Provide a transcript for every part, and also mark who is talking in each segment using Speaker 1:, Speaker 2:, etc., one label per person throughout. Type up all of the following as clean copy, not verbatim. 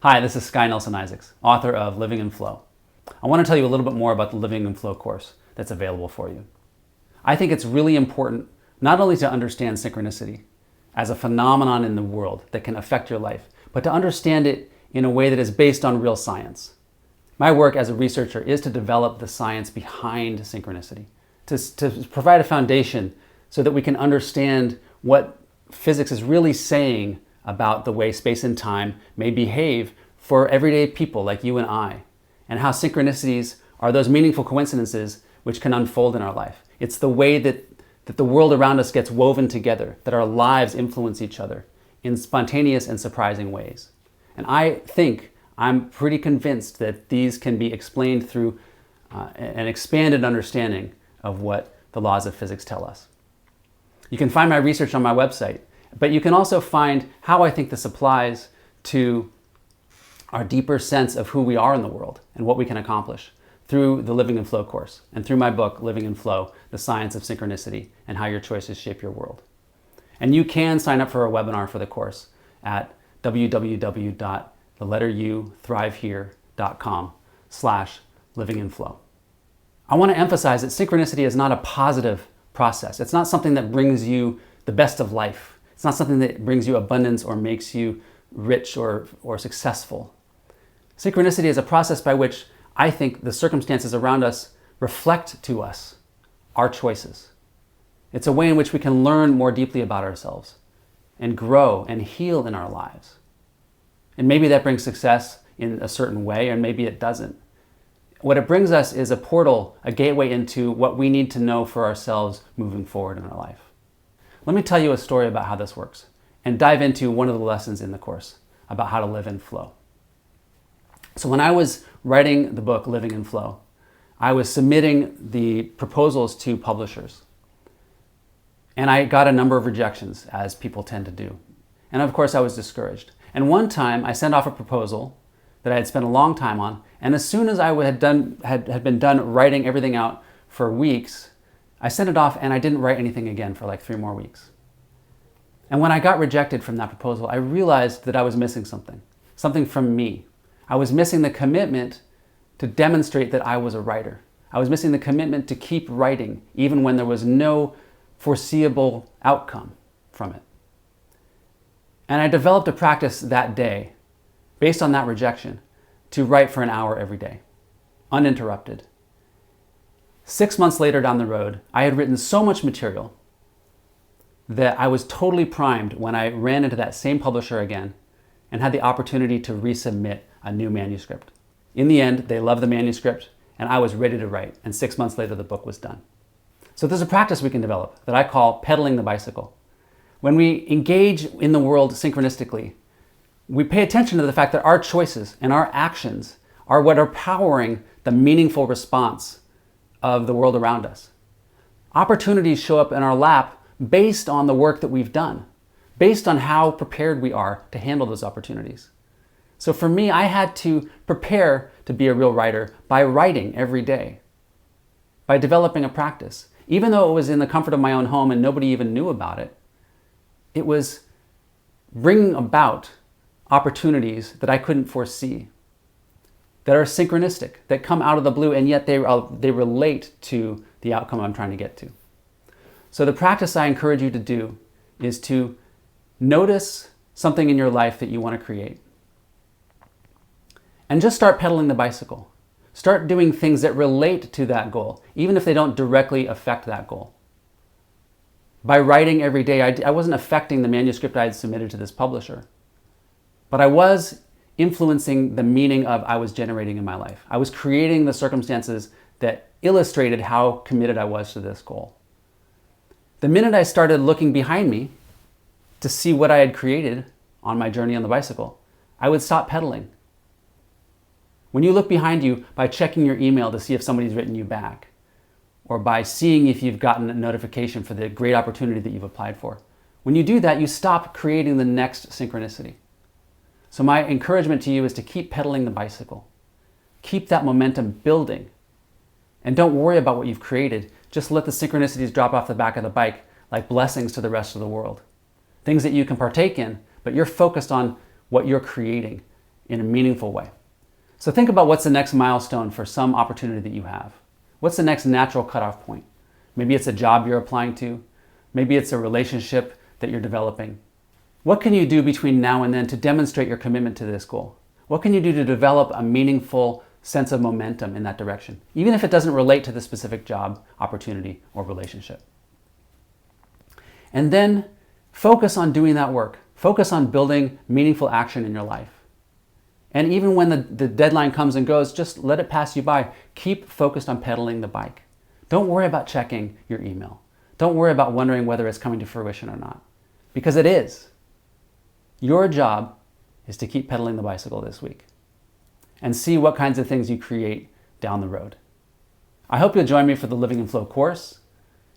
Speaker 1: Hi, this is Sky Nelson Isaacs, author of Living in Flow. I want to tell you a little bit more about the Living in Flow course that's available for you. I think it's really important not only to understand synchronicity as a phenomenon in the world that can affect your life, but to understand it in a way that is based on real science. My work as a researcher is to develop the science behind synchronicity, to provide a foundation so that we can understand what physics is really saying about the way space and time may behave for everyday people like you and I, and how synchronicities are those meaningful coincidences which can unfold in our life. It's the way that the world around us gets woven together, that our lives influence each other in spontaneous and surprising ways. And I'm pretty convinced that these can be explained through an expanded understanding of what the laws of physics tell us. You can find my research on my website, but you can also find how I think this applies to our deeper sense of who we are in the world and what we can accomplish through the Living in Flow course and through my book, Living in Flow, The Science of Synchronicity and How Your Choices Shape Your World. And you can sign up for a webinar for the course at www.thletteruthrivehere.com/livinginflow. I want to emphasize that synchronicity is not a positive process. It's not something that brings you the best of life. It's not something that brings you abundance or makes you rich or successful. Synchronicity is a process by which I think the circumstances around us reflect to us our choices. It's a way in which we can learn more deeply about ourselves and grow and heal in our lives. And maybe that brings success in a certain way, or maybe it doesn't. What it brings us is a portal, a gateway into what we need to know for ourselves moving forward in our life. Let me tell you a story about how this works and dive into one of the lessons in the course about how to live in flow. So when I was writing the book, Living in Flow, I was submitting the proposals to publishers. And I got a number of rejections, as people tend to do. And of course, I was discouraged. And one time, I sent off a proposal that I had spent a long time on, and as soon as I had been done writing everything out for weeks, I sent it off and I didn't write anything again for like 3 more weeks. And when I got rejected from that proposal, I realized that I was missing something from me. I was missing the commitment to demonstrate that I was a writer. I was missing the commitment to keep writing, even when there was no foreseeable outcome from it. And I developed a practice that day, based on that rejection, to write for an hour every day, uninterrupted. 6 months later down the road, I had written so much material that I was totally primed when I ran into that same publisher again and had the opportunity to resubmit a new manuscript. In the end, they loved the manuscript and I was ready to write, and 6 months later the book was done. So there's a practice we can develop that I call pedaling the bicycle. When we engage in the world synchronistically, we pay attention to the fact that our choices and our actions are what are powering the meaningful response of the world around us. Opportunities show up in our lap based on the work that we've done, based on how prepared we are to handle those opportunities. So for me, I had to prepare to be a real writer by writing every day, by developing a practice. Even though it was in the comfort of my own home and nobody even knew about it, it was bringing about opportunities that I couldn't foresee, that are synchronistic, that come out of the blue, and yet they relate to the outcome I'm trying to get to. So the practice I encourage you to do is to notice something in your life that you want to create. And just start pedaling the bicycle. Start doing things that relate to that goal, even if they don't directly affect that goal. By writing every day, I wasn't affecting the manuscript I had submitted to this publisher, but I was influencing the meaning of I was generating in my life. I was creating the circumstances that illustrated how committed I was to this goal. The minute I started looking behind me to see what I had created on my journey on the bicycle, I would stop pedaling. When you look behind you by checking your email to see if somebody's written you back, or by seeing if you've gotten a notification for the great opportunity that you've applied for, when you do that, you stop creating the next synchronicity. So my encouragement to you is to keep pedaling the bicycle. Keep that momentum building. And don't worry about what you've created. Just let the synchronicities drop off the back of the bike like blessings to the rest of the world. Things that you can partake in, but you're focused on what you're creating in a meaningful way. So think about what's the next milestone for some opportunity that you have. What's the next natural cutoff point? Maybe it's a job you're applying to. Maybe it's a relationship that you're developing. What can you do between now and then to demonstrate your commitment to this goal? What can you do to develop a meaningful sense of momentum in that direction, even if it doesn't relate to the specific job, opportunity, or relationship? And then focus on doing that work. Focus on building meaningful action in your life. And even when the deadline comes and goes, just let it pass you by. Keep focused on pedaling the bike. Don't worry about checking your email. Don't worry about wondering whether it's coming to fruition or not, because it is. Your job is to keep pedaling the bicycle this week and see what kinds of things you create down the road. I hope you'll join me for the Living in Flow course.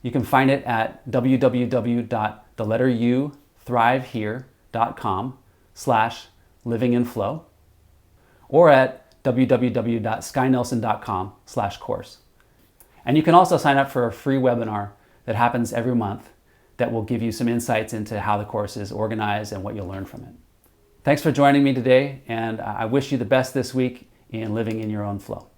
Speaker 1: You can find it at www.thetletteruthrivehere.com/livinginflow or at www.skynelson.com/course. And you can also sign up for a free webinar that happens every month that will give you some insights into how the course is organized and what you'll learn from it. Thanks for joining me today, and I wish you the best this week in living in your own flow.